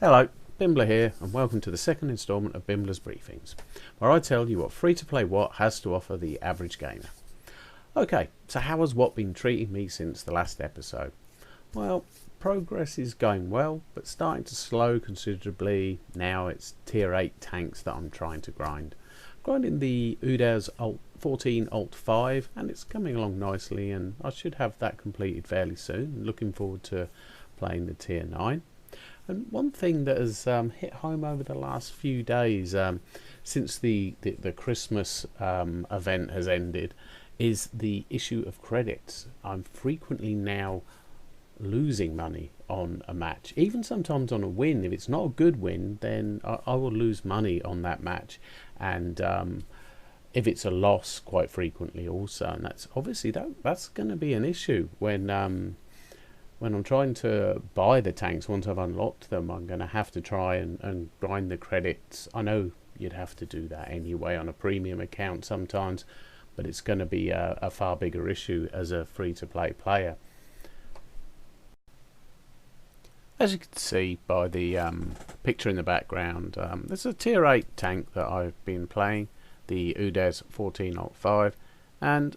Hello, Bimbler here, and welcome to the second instalment of Bimbler's Briefings, where I tell you what Free-to-Play What has to offer the average gamer. Okay, so how has What been treating me since the last episode? Well, progress is going well, but starting to slow considerably. Now it's tier 8 tanks that I'm trying to grind. Grinding the Udas Alt 14 Alt 5, and it's coming along nicely, and I should have that completed fairly soon. Looking forward to playing the tier 9. And one thing that has hit home over the last few days, since the Christmas event has ended, is the issue of credits. I'm frequently now losing money on a match, even sometimes on a win. If it's not a good win, then I will lose money on that match, and if it's a loss, quite frequently also. And that's obviously that's going to be an issue when I'm trying to buy the tanks. Once I've unlocked them, I'm going to have to try and grind the credits. I know you'd have to do that anyway on a premium account sometimes, but it's going to be a far bigger issue as a free-to-play player. As you can see by the picture in the background, there's a tier 8 tank that I've been playing, the Udas 14 Alt 5, and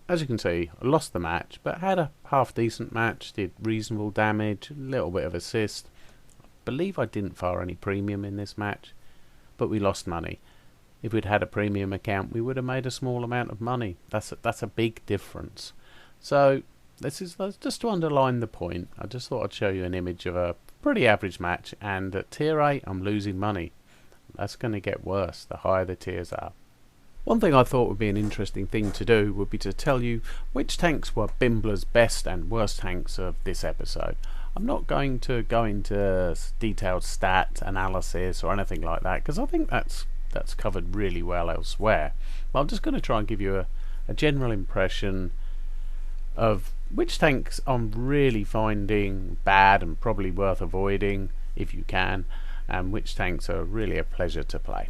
as you can see, I lost the match, but had a half decent match, did reasonable damage, a little bit of assist. I believe I didn't fire any premium in this match, but we lost money. If we'd had a premium account, we would have made a small amount of money. That's a big difference. So this is just to underline the point. I just thought I'd show you an image of a pretty average match, and at tier 8 I'm losing money. That's going to get worse the higher the tiers are. One thing I thought would be an interesting thing to do would be to tell you which tanks were Bimbler's best and worst tanks of this episode. I'm not going to go into detailed stat analysis or anything like that, because I think that's covered really well elsewhere. But I'm just going to try and give you a general impression of which tanks I'm really finding bad and probably worth avoiding if you can, and which tanks are really a pleasure to play.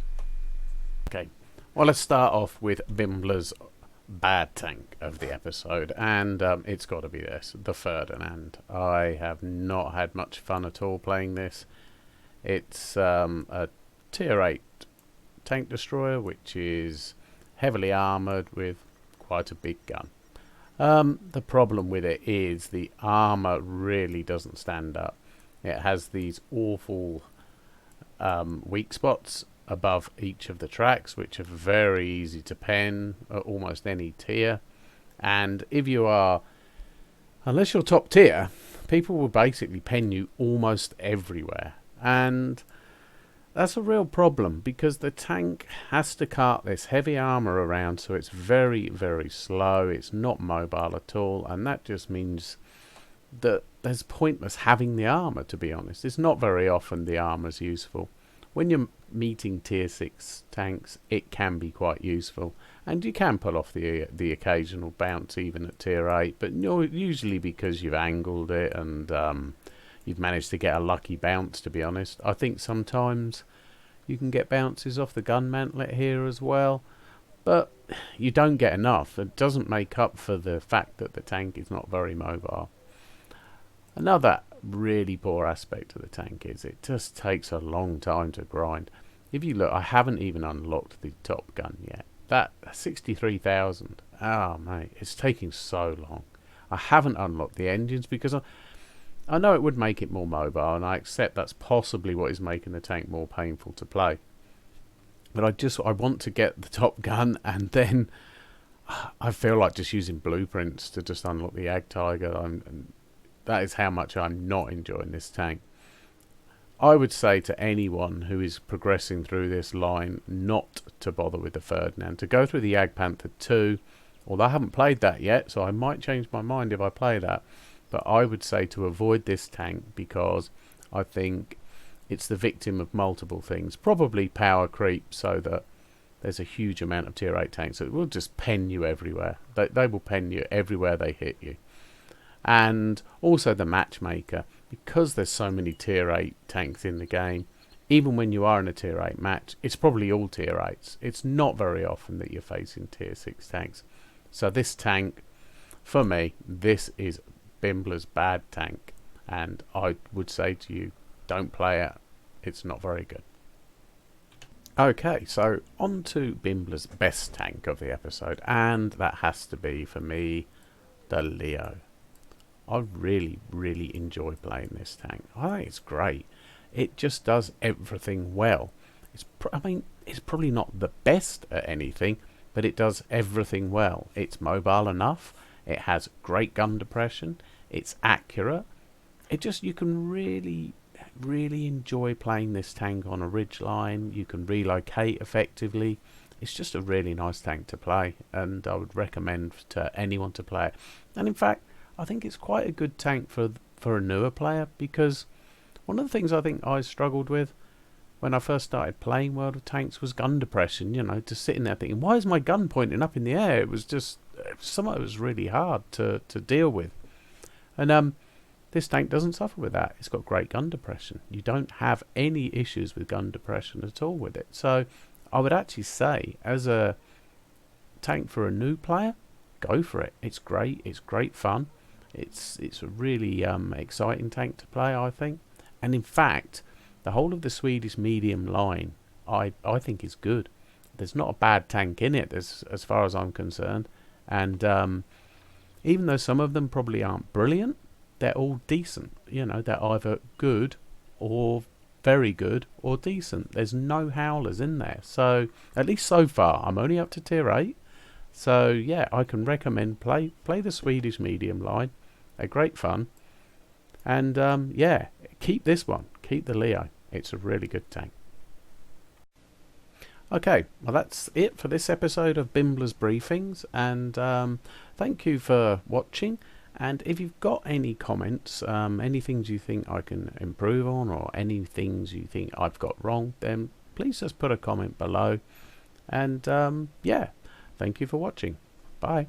Okay. Well, let's start off with Bimbler's bad tank of the episode, and it's got to be this, the Ferdinand. I have not had much fun at all playing this. It's a tier 8 tank destroyer, which is heavily armoured with quite a big gun. The problem with it is the armour really doesn't stand up. It has these awful weak spots above each of the tracks, which are very easy to pen at almost any tier. And if you are, unless you're top tier, people will basically pen you almost everywhere, and that's a real problem because the tank has to cart this heavy armor around, so it's very, very slow. It's not mobile at all, and that just means that there's pointless having the armor, to be honest. It's not very often the armor's useful. When you're meeting tier 6 tanks, it can be quite useful, and you can pull off the occasional bounce even at tier 8, but usually because you've angled it and you've managed to get a lucky bounce, to be honest. I think sometimes you can get bounces off the gun mantlet here as well, but you don't get enough. It doesn't make up for the fact that the tank is not very mobile. Another really poor aspect of the tank is it just takes a long time to grind. If you look, I haven't even unlocked the top gun yet. That 63,000, oh mate, it's taking so long. I haven't unlocked the engines because I know it would make it more mobile, and I accept that's possibly what is making the tank more painful to play. But I want to get the top gun, and then I feel like just using blueprints to just unlock the Ag Tiger. That is how much I'm not enjoying this tank. I would say to anyone who is progressing through this line not to bother with the Ferdinand, to go through the Ag Panther 2, although I haven't played that yet, so I might change my mind if I play that. But I would say to avoid this tank because I think it's the victim of multiple things. Probably power creep, so that there's a huge amount of tier 8 tanks that will just pen you everywhere. They will pen you everywhere they hit you. And also the matchmaker, because there's so many tier 8 tanks in the game, even when you are in a tier 8 match, it's probably all tier 8s. It's not very often that you're facing tier 6 tanks. So this tank, for me, this is Bimbler's bad tank, and I would say to you, don't play it it's not very good. Okay, so on to Bimbler's best tank of the episode, and that has to be, for me, the Leo. I really, really enjoy playing this tank. I think it's great. It just does everything well. I mean, it's probably not the best at anything, but it does everything well. It's mobile enough. It has great gun depression. It's accurate. You can really enjoy playing this tank on a ridge line. You can relocate effectively. It's just a really nice tank to play, and I would recommend to anyone to play it. And in fact, I think it's quite a good tank for a newer player, because one of the things I think I struggled with when I first started playing World of Tanks was gun depression. You know, just sitting there thinking, why is my gun pointing up in the air? It was really hard to deal with. And this tank doesn't suffer with that. It's got great gun depression. You don't have any issues with gun depression at all with it. So I would actually say, as a tank for a new player, go for it. It's great. It's great fun. It's a really exciting tank to play, I think. And in fact, the whole of the Swedish medium line, I think is good. There's not a bad tank in it, as far as I'm concerned. And even though some of them probably aren't brilliant, they're all decent. You know, they're either good or very good or decent. There's no howlers in there. So, at least so far, I'm only up to tier 8. So, yeah, I can recommend play the Swedish medium line. They're great fun. And, yeah, keep this one. Keep the Leo. It's a really good tank. Okay, well, that's it for this episode of Bimbler's Briefings. And thank you for watching. And if you've got any comments, any things you think I can improve on, or any things you think I've got wrong, then please just put a comment below. And yeah, thank you for watching. Bye.